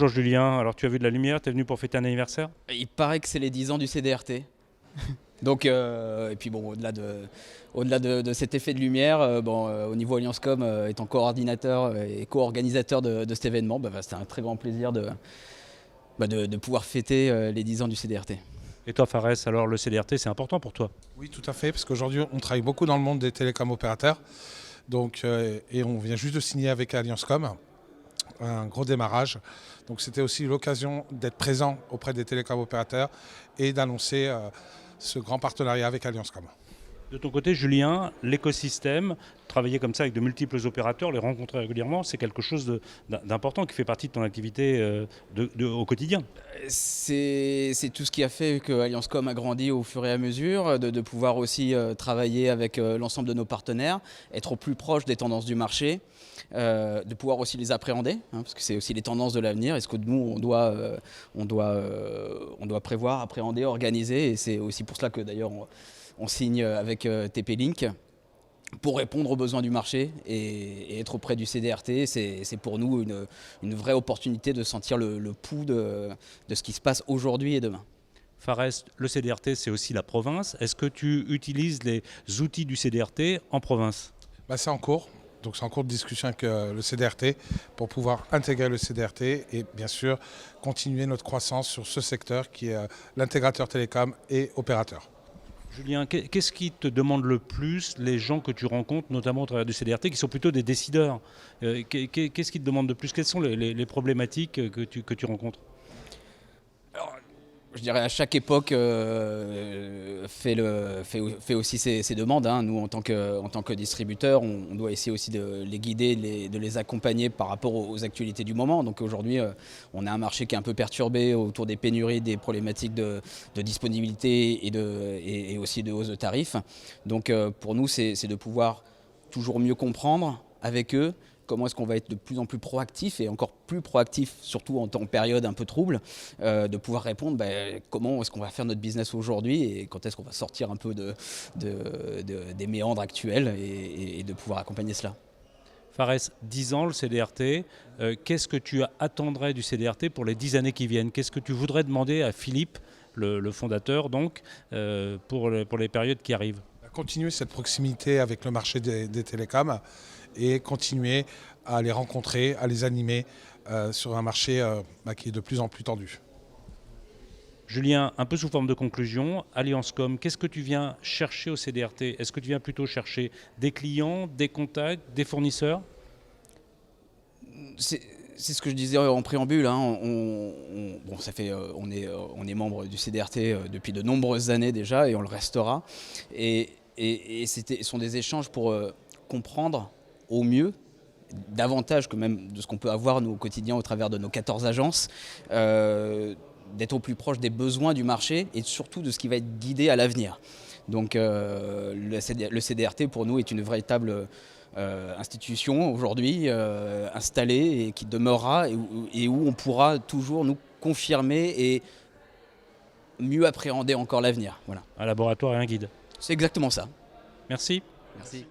Bonjour Julien, alors tu as vu de la lumière, tu es venu pour fêter un anniversaire? Il paraît que c'est les 10 ans du CDRT. Donc, et puis bon, au-delà de cet effet de lumière, au niveau Alliancecom, étant coordinateur et co-organisateur de cet événement, c'était un très grand plaisir de pouvoir fêter les 10 ans du CDRT. Et toi Fares, alors le CDRT c'est important pour toi? Oui, tout à fait, parce qu'aujourd'hui, on travaille beaucoup dans le monde des télécoms opérateurs. Donc, et on vient juste de signer avec Alliancecom un gros démarrage. Donc, c'était aussi l'occasion d'être présent auprès des télécoms opérateurs et d'annoncer ce grand partenariat avec Alliancecom. De ton côté Julien, l'écosystème, travailler comme ça avec de multiples opérateurs, les rencontrer régulièrement, c'est quelque chose d'important qui fait partie de ton activité au quotidien. C'est tout ce qui a fait que Alliancecom a grandi au fur et à mesure, de pouvoir aussi travailler avec l'ensemble de nos partenaires, être au plus proche des tendances du marché, de pouvoir aussi les appréhender, parce que c'est aussi les tendances de l'avenir, et ce que nous on doit prévoir, appréhender, organiser, et c'est aussi pour cela que d'ailleurs on signe avec TP-Link pour répondre aux besoins du marché et être auprès du CDRT. C'est pour nous une vraie opportunité de sentir le pouls de ce qui se passe aujourd'hui et demain. Fares, le CDRT c'est aussi la province. Est-ce que tu utilises les outils du CDRT en province? C'est en cours. Donc c'est en cours de discussion avec le CDRT pour pouvoir intégrer le CDRT et bien sûr continuer notre croissance sur ce secteur qui est l'intégrateur télécom et opérateur. Julien, qu'est-ce qui te demande le plus les gens que tu rencontres, notamment au travers du CDRT, qui sont plutôt des décideurs? Qu'est-ce qui te demande de plus? Quelles sont les problématiques que tu rencontres? Je dirais à chaque époque fait aussi ses demandes. Nous, en tant que distributeur, on doit essayer aussi de les guider, de les accompagner par rapport aux actualités du moment. Donc aujourd'hui, on a un marché qui est un peu perturbé autour des pénuries, des problématiques de disponibilité et aussi de hausse de tarifs. Donc pour nous, c'est de pouvoir toujours mieux comprendre avec eux comment est-ce qu'on va être de plus en plus proactif et encore plus proactif, surtout en période un peu trouble, de pouvoir répondre comment est-ce qu'on va faire notre business aujourd'hui et quand est-ce qu'on va sortir un peu des méandres actuels et de pouvoir accompagner cela. Fares, 10 ans le CDRT, qu'est-ce que tu attendrais du CDRT pour les 10 années qui viennent? Qu'est-ce que tu voudrais demander à Philippe, le fondateur, donc, pour les périodes qui arrivent? Continuer cette proximité avec le marché des télécoms et continuer à les rencontrer, à les animer sur un marché qui est de plus en plus tendu. Julien, un peu sous forme de conclusion, Alliancecom, qu'est-ce que tu viens chercher au CDRT? Est-ce que tu viens plutôt chercher des clients, des contacts, des fournisseurs? C'est ce que je disais en préambule. On est membre du CDRT depuis de nombreuses années déjà et on le restera. Et ce sont des échanges pour comprendre au mieux, davantage que même de ce qu'on peut avoir nous au quotidien au travers de nos 14 agences, d'être au plus proche des besoins du marché et surtout de ce qui va être guidé à l'avenir. Donc le CDRT pour nous est une véritable institution aujourd'hui installée et qui demeurera et où on pourra toujours nous confirmer et mieux appréhender encore l'avenir. Voilà. Un laboratoire et un guide. C'est exactement ça. Merci. Merci.